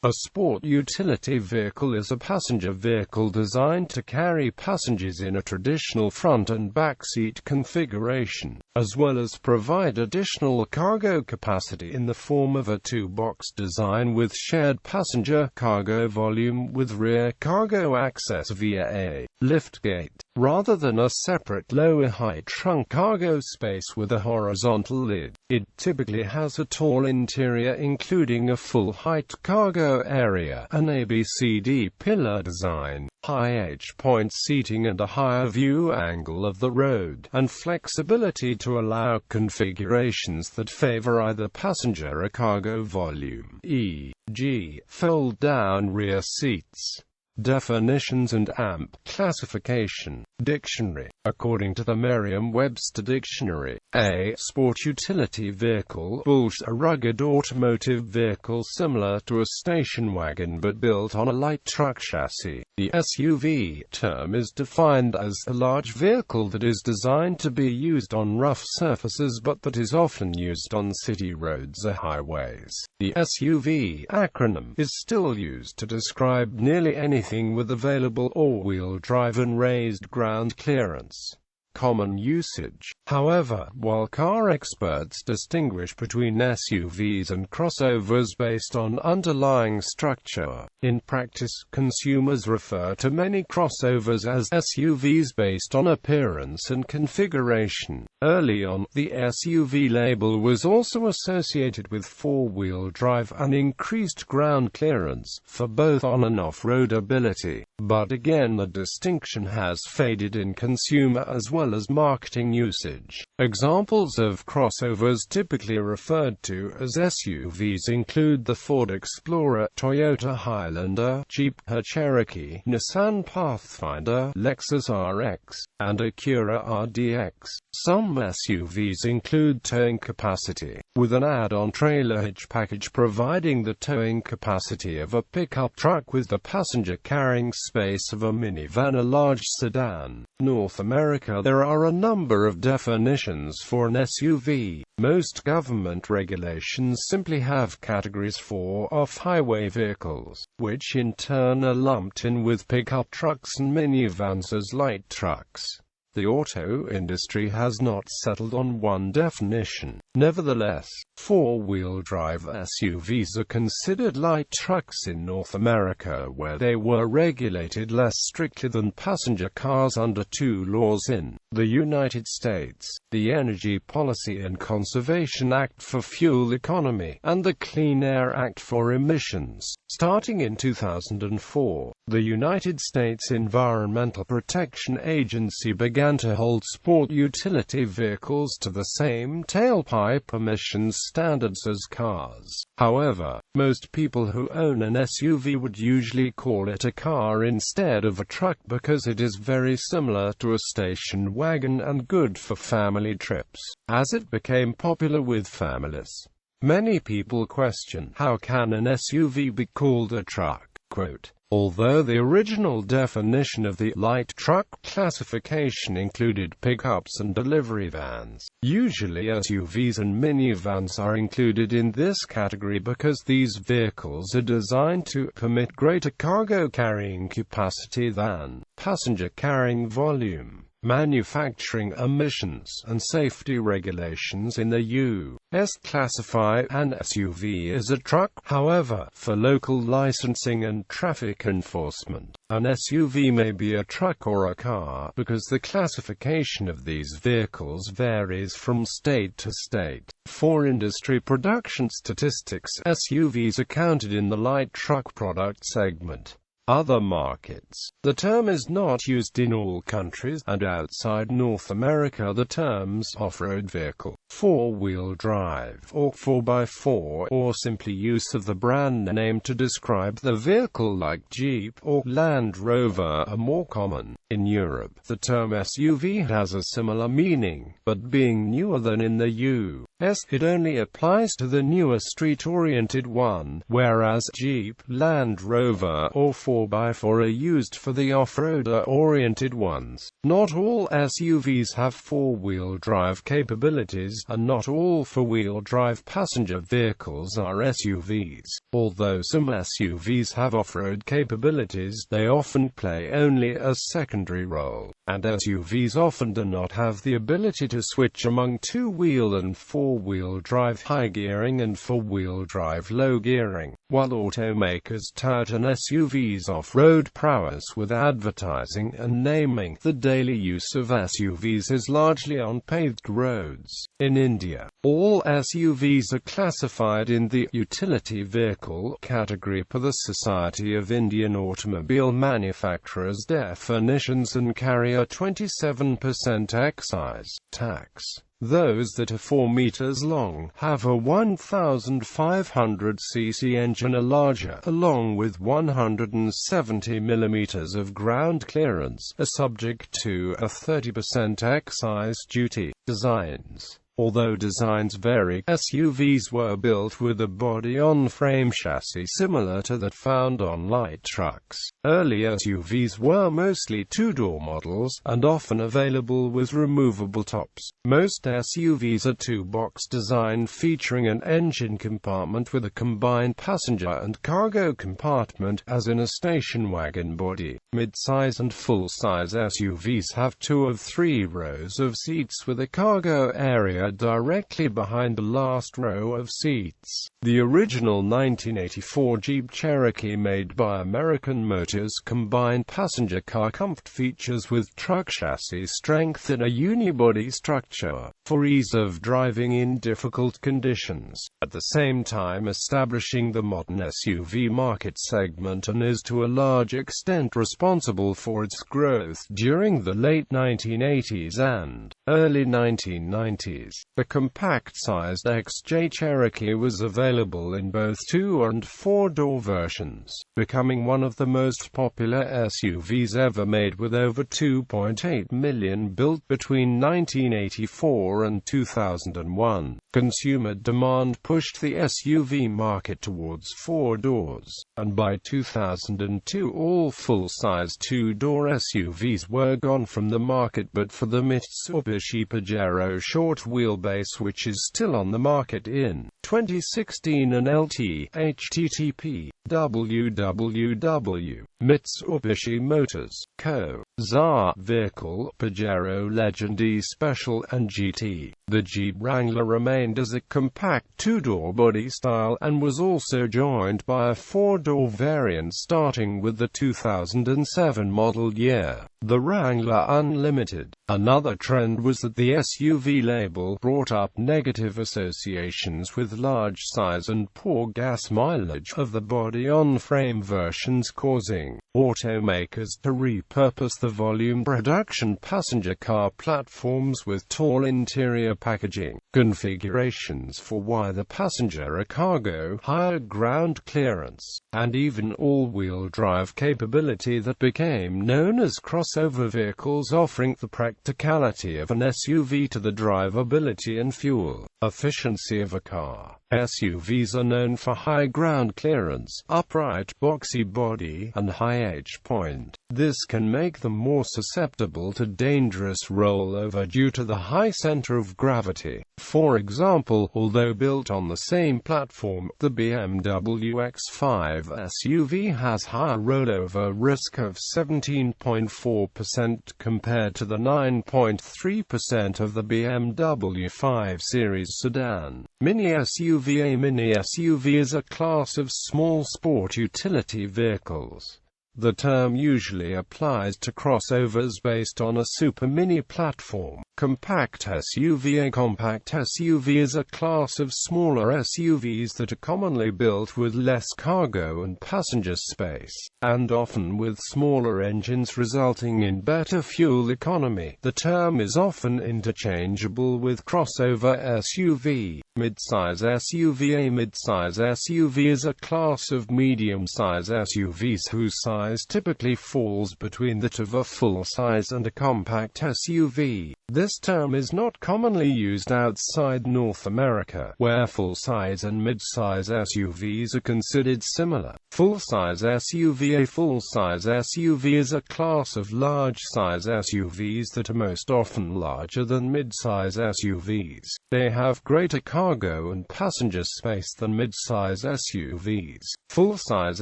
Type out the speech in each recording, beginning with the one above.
A sport utility vehicle is a passenger vehicle designed to carry passengers in a traditional front and back seat configuration, as well as provide additional cargo capacity in the form of a two-box design with shared passenger cargo volume with rear cargo access via a liftgate, rather than a separate lower-height trunk cargo space with a horizontal lid. It typically has a tall interior including a full-height cargo area, an ABCD pillar design, high H-point seating and a higher view angle of the road, and flexibility to allow configurations that favor either passenger or cargo volume, e.g., fold-down rear seats. Definitions and AMP classification. Dictionary. According to the Merriam-Webster Dictionary, a sport utility vehicle, a rugged automotive vehicle similar to a station wagon but built on a light truck chassis. The SUV term is defined as a large vehicle that is designed to be used on rough surfaces but that is often used on city roads or highways. The SUV acronym is still used to describe nearly anything with available all-wheel drive and raised ground clearance. Common usage. However, while car experts distinguish between SUVs and crossovers based on underlying structure, in practice, consumers refer to many crossovers as SUVs based on appearance and configuration. Early on, the SUV label was also associated with four-wheel drive and increased ground clearance, for both on- and off-road ability. But again the distinction has faded in consumer as well as marketing usage. Examples of crossovers typically referred to as SUVs include the Ford Explorer, Toyota Highlander, Jeep Cherokee, Nissan Pathfinder, Lexus RX, and Acura RDX. Some SUVs include towing capacity, with an add-on trailer hitch package providing the towing capacity of a pickup truck with the passenger carrying space of a minivan or large sedan. North America. There are a number of definitions for an SUV. Most government regulations simply have categories for off-highway vehicles, which in turn are lumped in with pickup trucks and minivans as light trucks. The auto industry has not settled on one definition. Nevertheless, four-wheel drive SUVs are considered light trucks in North America, where they were regulated less strictly than passenger cars under two laws in the United States: the Energy Policy and Conservation Act for Fuel Economy, and the Clean Air Act for Emissions. Starting in 2004, the United States Environmental Protection Agency began to hold sport utility vehicles to the same tailpipe emissions standards as cars. However, most people who own an SUV would usually call it a car instead of a truck because it is very similar to a station wagon and good for family trips. As it became popular with families, many people question, how can an SUV be called a truck? Quote, although the original definition of the light truck classification included pickups and delivery vans, usually SUVs and minivans are included in this category because these vehicles are designed to permit greater cargo carrying capacity than passenger carrying volume. Manufacturing emissions and safety regulations in the U.S. classify an SUV as a truck. However, for local licensing and traffic enforcement, an SUV may be a truck or a car, because the classification of these vehicles varies from state to state. For industry production statistics, SUVs are counted in the light truck product segment. Other markets. The term is not used in all countries, and outside North America the terms off-road vehicle, four-wheel drive, or 4x4, or simply use of the brand name to describe the vehicle like Jeep or Land Rover are more common. In Europe, the term SUV has a similar meaning, but being newer than in the U.S., it only applies to the newer street-oriented one, whereas Jeep, Land Rover, or 4x4 are used for the off-roader-oriented ones. Not all SUVs have four-wheel drive capabilities, and not all four-wheel drive passenger vehicles are SUVs. Although some SUVs have off-road capabilities, they often play only a secondary role, and SUVs often do not have the ability to switch among two-wheel and four-wheel drive high gearing and four-wheel drive low gearing. While automakers tout an SUV's off-road prowess with advertising and naming, the daily use of SUVs is largely on paved roads. In India, all SUVs are classified in the utility vehicle category per the Society of Indian Automobile Manufacturers definitions and carry a 27% excise tax. Those that are 4 meters long, have a 1,500 cc engine or larger, along with 170 millimeters of ground clearance, are subject to a 30% excise duty. Designs. Although designs vary, SUVs were built with a body-on-frame chassis similar to that found on light trucks. Early SUVs were mostly two-door models, and often available with removable tops. Most SUVs are two-box design featuring an engine compartment with a combined passenger and cargo compartment, as in a station wagon body. Mid-size and full-size SUVs have 2 of 3 rows of seats with a cargo area directly behind the last row of seats. The original 1984 Jeep Cherokee made by American Motors combined passenger car comfort features with truck chassis strength in a unibody structure, for ease of driving in difficult conditions, at the same time establishing the modern SUV market segment, and is to a large extent responsible for its growth during the late 1980s and early 1990s. The compact-sized XJ Cherokee was available in both 2- and 4-door versions, becoming one of the most popular SUVs ever made, with over 2.8 million built between 1984 and 2001. Consumer demand pushed the SUV market towards 4 doors, and by 2002 all full-size 2-door SUVs were gone from the market but for the Mitsubishi Pajero short wheelbase, which is still on the market in 2016 and LT. http www.Mitsubishi Motors Co. ZA Vehicle Pajero Legend E Special and GT. The Jeep Wrangler remained as a compact 2-door body style, and was also joined by a 4-door variant starting with the 2007 model year, the Wrangler Unlimited. Another trend was that the SUV label brought up negative associations with large size and poor gas mileage of the body-on-frame versions, causing automakers to repurpose the volume production passenger car platforms with tall interior packaging configurations for wide passenger or cargo, higher ground clearance, and even all-wheel drive capability that became known as crossover vehicles, offering the practicality of an SUV to the drivability and fuel efficiency of a car. SUVs are known for high ground clearance, upright, boxy body, and high edge point. This can make them more susceptible to dangerous rollover due to the high center of gravity. For example, although built on the same platform, the BMW X5 SUV has higher rollover risk of 17.4% compared to the 9.3% of the BMW 5 Series sedan. Mini SUV. A mini SUV is a class of small sport utility vehicles. The term usually applies to crossovers based on a super mini platform. Compact SUV. A compact SUV is a class of smaller SUVs that are commonly built with less cargo and passenger space, and often with smaller engines, resulting in better fuel economy. The term is often interchangeable with crossover SUV. Mid-size SUV. A mid-size SUV is a class of medium-size SUVs whose size typically falls between that of a full-size and a compact SUV. This term is not commonly used outside North America, where full-size and mid-size SUVs are considered similar. Full-size SUV. A full-size SUV is a class of large-size SUVs that are most often larger than mid-size SUVs. They have greater cargo and passenger space than mid-size SUVs. Full-size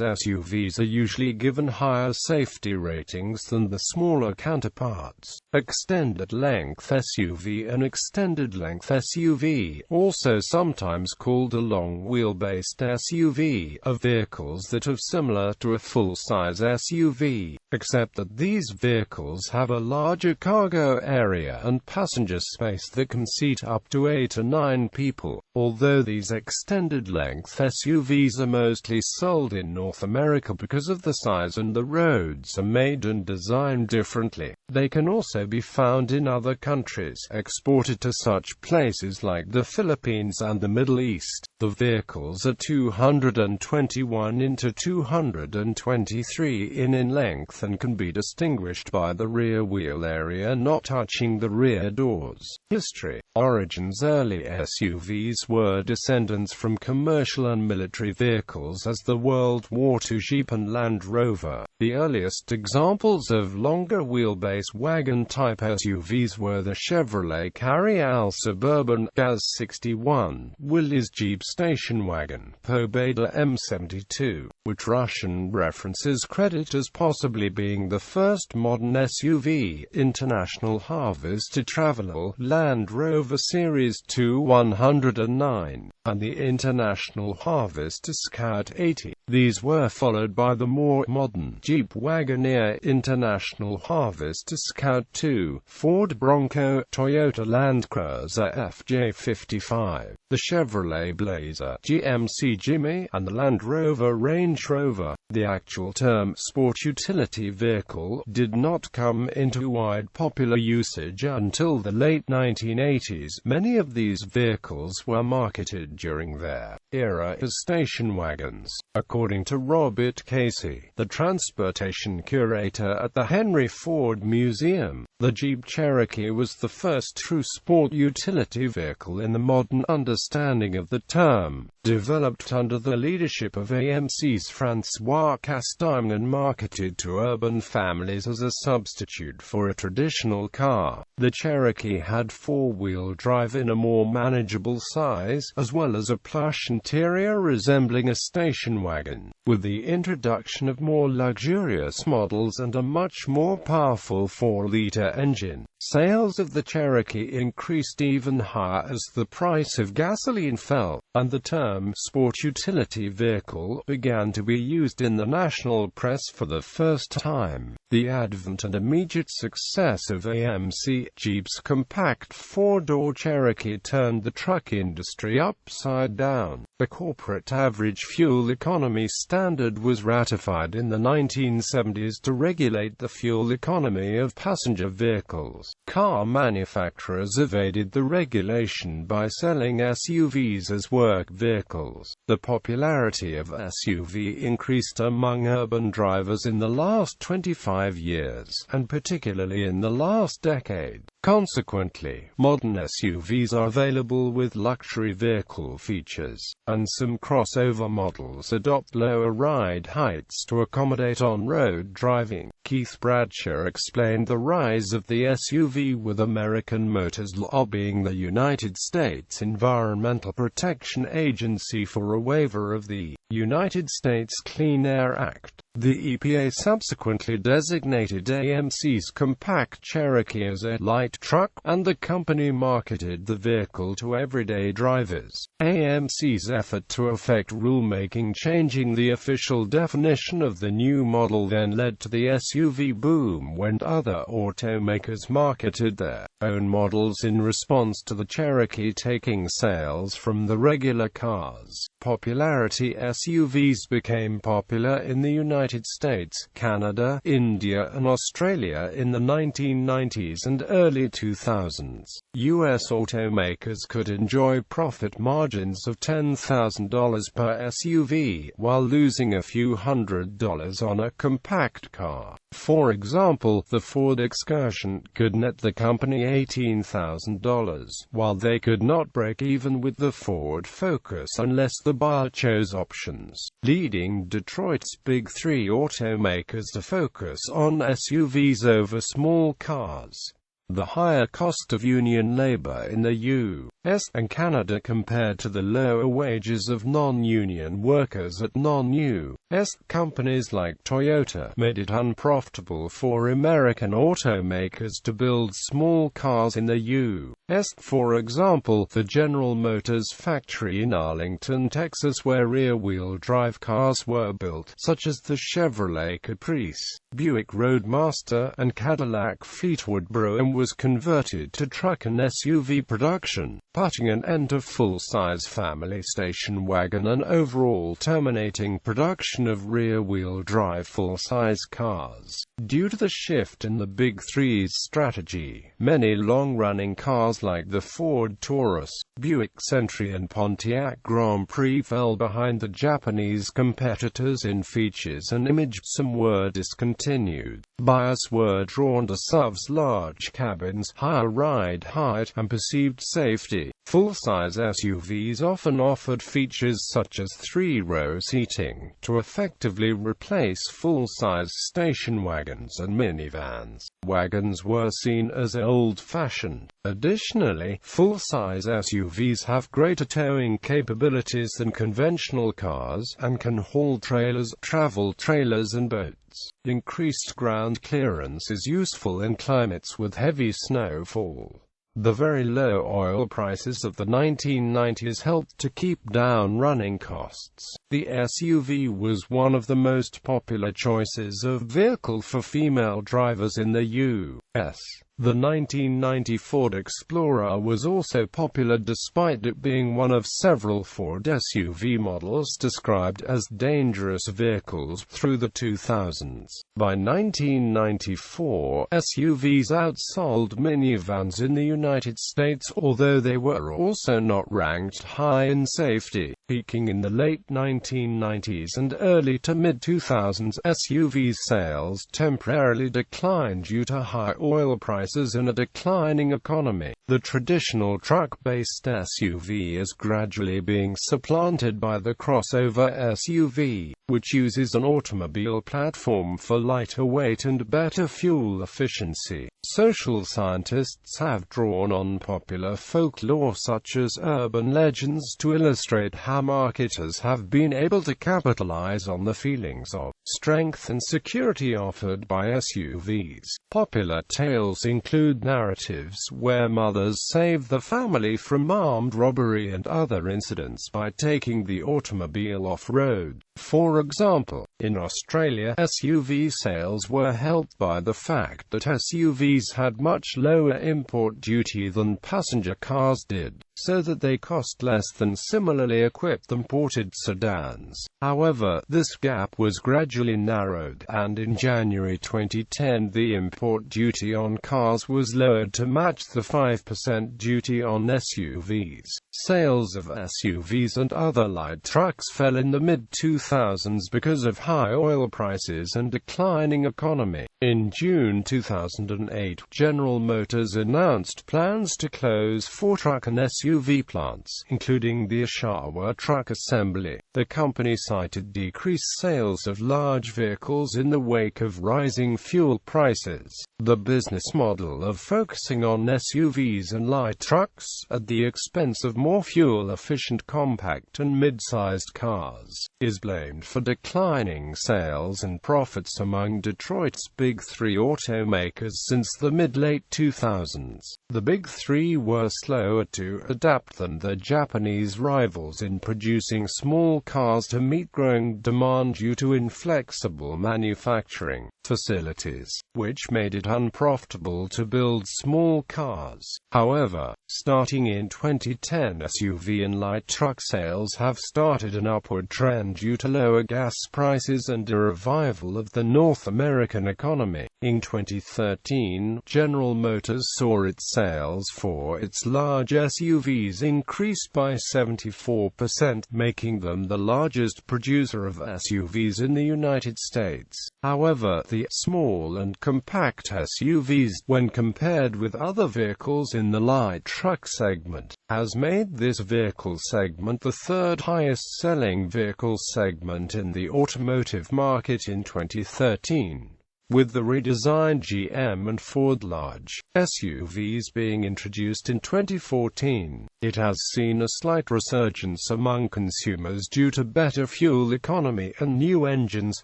SUVs are usually given higher safety ratings than the smaller counterparts. Extended length SUV. An extended length SUV, also sometimes called a long-wheelbase SUV, are vehicles that are similar to a full-size SUV, except that these vehicles have a larger cargo area and passenger space that can seat up to 8 or 9 people. Although these extended-length SUVs are mostly sold in North America because of the size and the roads are made and designed differently, they can also be found in other countries, exported to such places like the Philippines and the Middle East. The vehicles are 221 into 223 in length and can be distinguished by the rear wheel area not touching the rear doors. History. Origins. Early SUVs were descendants from commercial and military vehicles as the World War II Jeep and Land Rover. The earliest examples of longer wheelbase wagon-type SUVs were the Chevrolet Carryall Suburban, GAZ61, Willys Jeep Station Wagon, Pobeda M72, which Russian references credit as possibly being the first modern SUV, International Harvester Travelall, Land Rover Series 2 109, and the International Harvester Scout 80. These were followed by the more modern Jeep Wagoneer, International Harvester Scout 2, Ford Bronco, Toyota Land Cruiser FJ55, the Chevrolet Blazer, GMC Jimmy, and the Land Rover Range Rover. The actual term sport utility vehicle did not come into wide popular usage until the late 1980s. Many of these vehicles were marketed during their era as station wagons. According to Robert Casey, the transportation curator at the Henry Ford Museum, the Jeep Cherokee was the first true sport utility vehicle in the modern understanding of the term. Developed under the leadership of AMC's Francois Castaigne and marketed to urban families as a substitute for a traditional car, the Cherokee had four-wheel drive in a more manageable size, as well as a plush interior resembling a station wagon. With the introduction of more luxurious models and a much more powerful 4-liter engine, sales of the Cherokee increased even higher as the price of gasoline fell, and the term sport utility vehicle began to be used in the national press for the first time. The advent and immediate success of AMC Jeep's compact four-door Cherokee turned the truck industry upside down. The corporate average fuel economy standard was ratified in the 1970s to regulate the fuel economy of passenger vehicles. Car manufacturers evaded the regulation by selling SUVs as work vehicles. The popularity of SUV increased among urban drivers in the last 25 years, and particularly in the last decade. Consequently, modern SUVs are available with luxury vehicle features, and some crossover models adopt lower ride heights to accommodate on-road driving. Keith Bradshaw explained the rise of the SUV with American Motors lobbying the United States Environmental Protection Agency for a waiver of the United States Clean Air Act. The EPA subsequently designated AMC's compact Cherokee as a light truck, and the company marketed the vehicle to everyday drivers. AMC's effort to effect rulemaking changing the official definition of the new model then led to the SUV boom when other automakers marketed their own models in response to the Cherokee taking sales from the regular cars. Popularity. SUVs became popular in the United United States, Canada, India and Australia in the 1990s and early 2000s. U.S. automakers could enjoy profit margins of $10,000 per SUV, while losing a few $100s on a compact car. For example, the Ford Excursion could net the company $18,000, while they could not break even with the Ford Focus unless the buyer chose options, leading Detroit's big three automakers to focus on SUVs over small cars. The higher cost of union labor in the U.S. and Canada compared to the lower wages of non-union workers at non-U.S. companies like Toyota made it unprofitable for American automakers to build small cars in the U.S. For example, the General Motors factory in Arlington, Texas, where rear-wheel drive cars were built, such as the Chevrolet Caprice, Buick Roadmaster, and Cadillac Fleetwood Brougham, was converted to truck and SUV production, putting an end to full-size family station wagon and overall terminating production of rear-wheel drive full-size cars. Due to the shift in the Big Three's strategy, many long-running cars like the Ford Taurus, Buick Century and Pontiac Grand Prix fell behind the Japanese competitors in features and image. Some were discontinued. Buyers were drawn to SUVs, large cabins, higher ride height, and perceived safety. Full-size SUVs often offered features such as three-row seating, to effectively replace full-size station wagons and minivans. Wagons were seen as old-fashioned. Additionally, full-size SUVs have greater towing capabilities than conventional cars, and can haul trailers, travel trailers and boats. Increased ground clearance is useful in climates with heavy snowfall. The very low oil prices of the 1990s helped to keep down running costs. The SUV was one of the most popular choices of vehicle for female drivers in the U.S. The 1990 Ford Explorer was also popular despite it being one of several Ford SUV models described as dangerous vehicles through the 2000s. By 1994, SUVs outsold minivans in the United States, although they were also not ranked high in safety. Peaking in the late 1990s and early to mid-2000s, SUV sales temporarily declined due to high oil prices and a declining economy. The traditional truck-based SUV is gradually being supplanted by the crossover SUV, which uses an automobile platform for lighter weight and better fuel efficiency. Social scientists have drawn on popular folklore such as urban legends to illustrate how marketers have been able to capitalize on the feelings of strength and security offered by SUVs. Popular tales include narratives where mothers save the family from armed robbery and other incidents by taking the automobile off-road. For example, in Australia, SUV sales were helped by the fact that SUVs had much lower import duty than passenger cars did, so that they cost less than similarly equipped imported sedans. However, this gap was gradually narrowed, and in January 2010 the import duty on cars was lowered to match the 5% duty on SUVs. Sales of SUVs and other light trucks fell in the mid-2000s because of high oil prices and declining economy. In June 2008, General Motors announced plans to close 4 truck and SUV plants, including the Oshawa truck assembly. The company cited decreased sales of large vehicles in the wake of rising fuel prices. The business model of focusing on SUVs and light trucks, at the expense of more fuel-efficient compact and mid-sized cars, is blamed for declining sales and profits among Detroit's big big three automakers since the mid-late 2000s. The big three were slower to adapt than their Japanese rivals in producing small cars to meet growing demand due to inflexible manufacturing facilities, which made it unprofitable to build small cars. However, starting in 2010, SUV and light truck sales have started an upward trend due to lower gas prices and a revival of the North American economy. In 2013, General Motors saw its sales for its large SUVs increase by 74%, making them the largest producer of SUVs in the United States. However, the small and compact SUVs, when compared with other vehicles in the light truck segment, has made this vehicle segment the third highest-selling vehicle segment in the automotive market in 2013. With the redesigned GM and Ford large SUVs being introduced in 2014, it has seen a slight resurgence among consumers due to better fuel economy and new engines,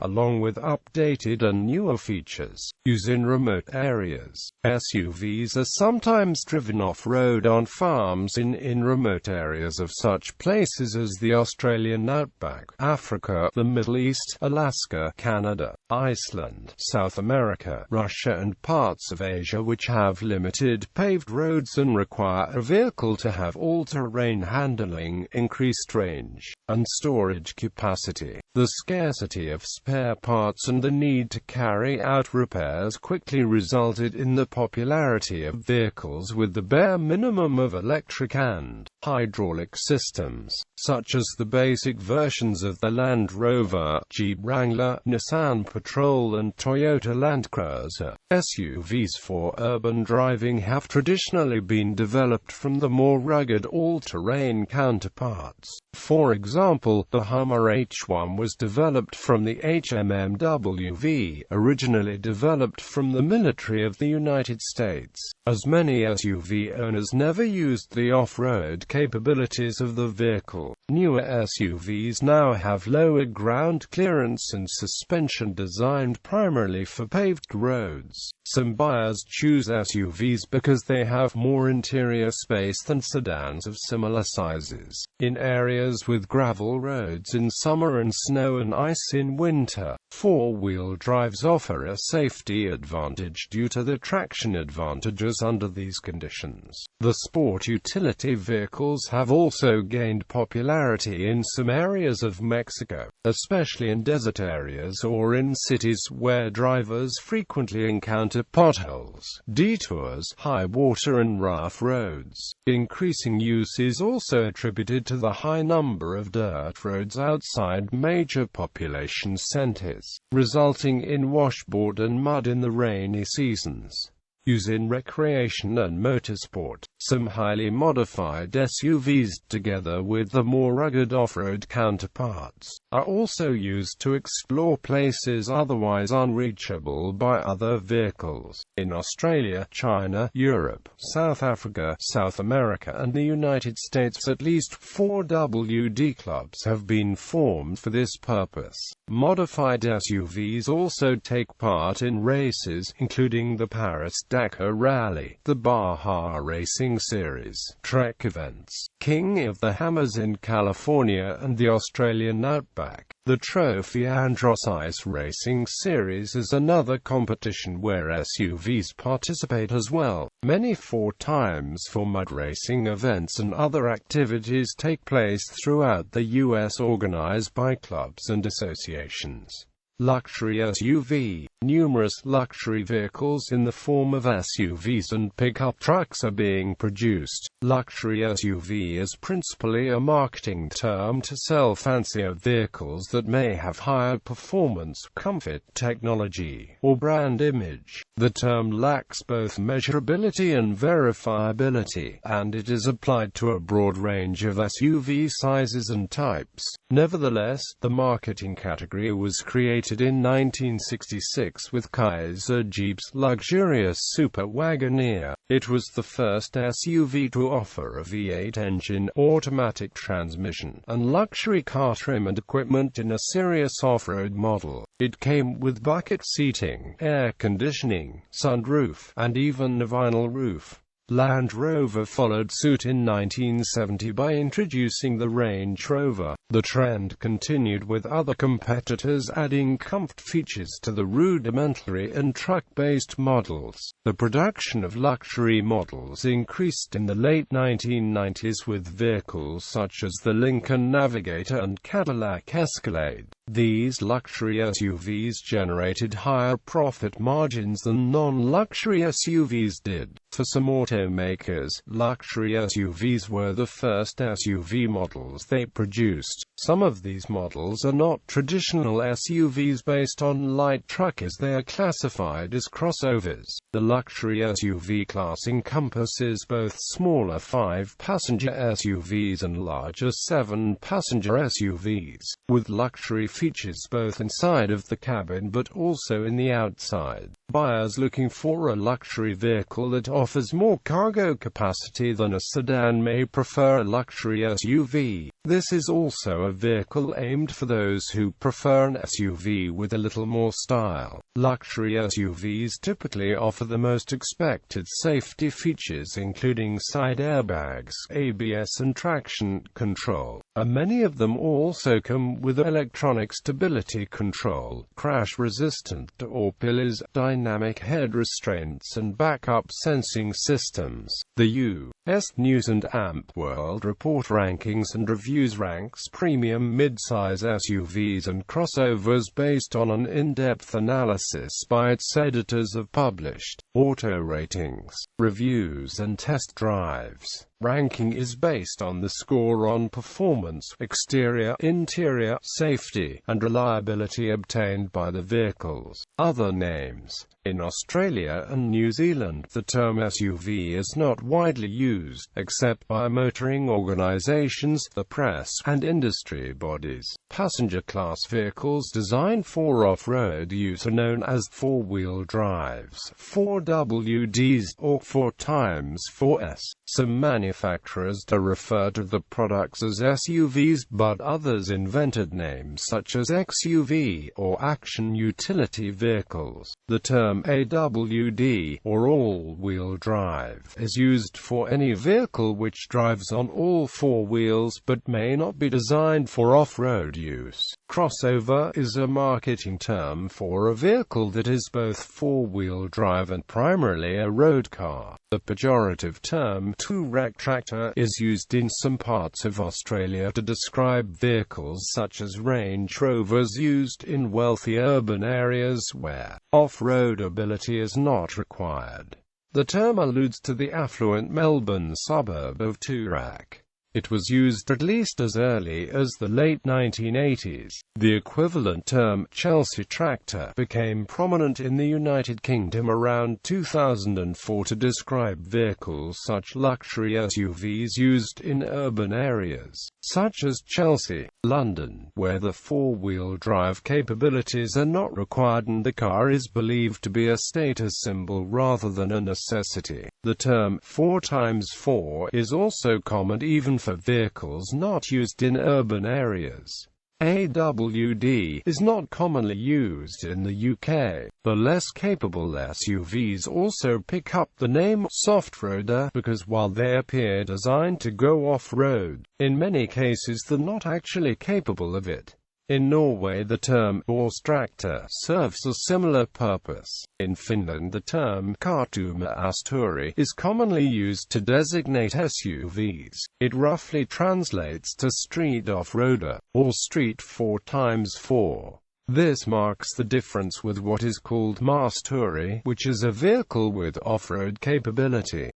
along with updated and newer features. Used in remote areas, SUVs are sometimes driven off-road on farms in remote areas of such places as the Australian outback, Africa, the Middle East, Alaska, Canada, Iceland, South America, Russia and parts of Asia, which have limited paved roads and require a vehicle to have all-terrain handling, increased range, and storage capacity. The scarcity of spare parts and the need to carry out repairs quickly resulted in the popularity of vehicles with the bare minimum of electric and hydraulic systems, such as the basic versions of the Land Rover, Jeep Wrangler, Nissan Patrol and Toyota Land Cruiser. SUVs for urban driving have traditionally been developed from the more rugged all-terrain counterparts. For example, the Hummer H1 was developed from the HMMWV, originally developed from the military of the United States, as many SUV owners never used the off-road capabilities of the vehicle. Newer SUVs now have lower ground clearance and suspension designed primarily for paved roads. Some buyers choose SUVs because they have more interior space than sedans of similar sizes. In areas with gravel roads in summer and snow and ice in winter, four-wheel drives offer a safety advantage due to the traction advantages under these conditions. The sport utility vehicles have also gained popularity in some areas of Mexico, especially in desert areas or in cities where drivers frequently encounter potholes, detours, high water and rough roads. Increasing use is also attributed to the high number of dirt roads outside major population centers, resulting in washboard and mud in the rainy seasons. Use in recreation and motorsport. Some highly modified SUVs, together with the more rugged off-road counterparts, are also used to explore places otherwise unreachable by other vehicles. In Australia, China, Europe, South Africa, South America and the United States, at least 4 WD clubs have been formed for this purpose. Modified SUVs also take part in races, including the Paris-Dakar Rally, the Baja Racing Series, Trek events, King of the Hammers in California and the Australian Outback. The Trophy Andros Ice Racing Series is another competition where SUVs participate as well. Many 4x4 mud racing events and other activities take place throughout the U.S. organized by clubs and associations. Luxury SUV. Numerous luxury vehicles in the form of SUVs and pickup trucks are being produced. Luxury SUV is principally a marketing term to sell fancier vehicles that may have higher performance, comfort, technology, or brand image. The term lacks both measurability and verifiability, and it is applied to a broad range of SUV sizes and types. Nevertheless, the marketing category was created in 1966 mix with Kaiser Jeep's luxurious Super Wagoneer. It was the first SUV to offer a V8 engine, automatic transmission, and luxury car trim and equipment in a serious off-road model. It came with bucket seating, air conditioning, sunroof, and even a vinyl roof. Land Rover followed suit in 1970 by introducing the Range Rover. The trend continued with other competitors adding comfort features to the rudimentary and truck-based models. The production of luxury models increased in the late 1990s with vehicles such as the Lincoln Navigator and Cadillac Escalade. These luxury SUVs generated higher profit margins than non-luxury SUVs did. For some automakers, luxury SUVs were the first SUV models they produced. Some of these models are not traditional SUVs based on light truck as they are classified as crossovers. The luxury SUV class encompasses both smaller 5-passenger SUVs and larger 7-passenger SUVs, with luxury features both inside of the cabin but also in the outside. Buyers looking for a luxury vehicle that offers more cargo capacity than a sedan may prefer a luxury SUV. This is also a vehicle aimed for those who prefer an SUV with a little more style. Luxury SUVs typically offer the most expected safety features including side airbags, ABS and traction control. Many of them also come with electronic stability control, crash-resistant door pillars, dynamic head restraints and backup sensing systems. The U.S. News & Amp World Report rankings and reviews ranks premium midsize SUVs and crossovers based on an in-depth analysis by its editors of published auto ratings, reviews and test drives. Ranking is based on the score on performance, exterior, interior, safety, and reliability obtained by the vehicles. Other names. In Australia and New Zealand, the term SUV is not widely used, except by motoring organizations, the press, and industry bodies. Passenger class vehicles designed for off-road use are known as four-wheel drives, 4WDs, or 4x4s. Some manufacturers do refer to the products as SUVs, but others invented names such as XUV or action utility vehicles. The term AWD, or all-wheel drive, is used for any vehicle which drives on all four wheels but may not be designed for off-road use. Crossover is a marketing term for a vehicle that is both four-wheel drive and primarily a road car. The pejorative term two-rack tractor is used in some parts of Australia to describe vehicles such as Range Rovers used in wealthy urban areas where off-road ability is not required. The term alludes to the affluent Melbourne suburb of two-rack. It was used at least as early as the late 1980s. The equivalent term, Chelsea tractor, became prominent in the United Kingdom around 2004 to describe vehicles such luxury SUVs used in urban areas, such as Chelsea, London, where the four-wheel drive capabilities are not required and the car is believed to be a status symbol rather than a necessity. The term 4x4 is also common even for vehicles not used in urban areas. AWD is not commonly used in the UK. The less capable SUVs also pick up the name soft-roader because while they appear designed to go off-road, in many cases they're not actually capable of it. In Norway the term Tractor serves a similar purpose. In Finland the term Kartuma-asturi is commonly used to designate SUVs. It roughly translates to street off-roader, or street 4x4. This marks the difference with what is called Maasturi, which is a vehicle with off-road capability.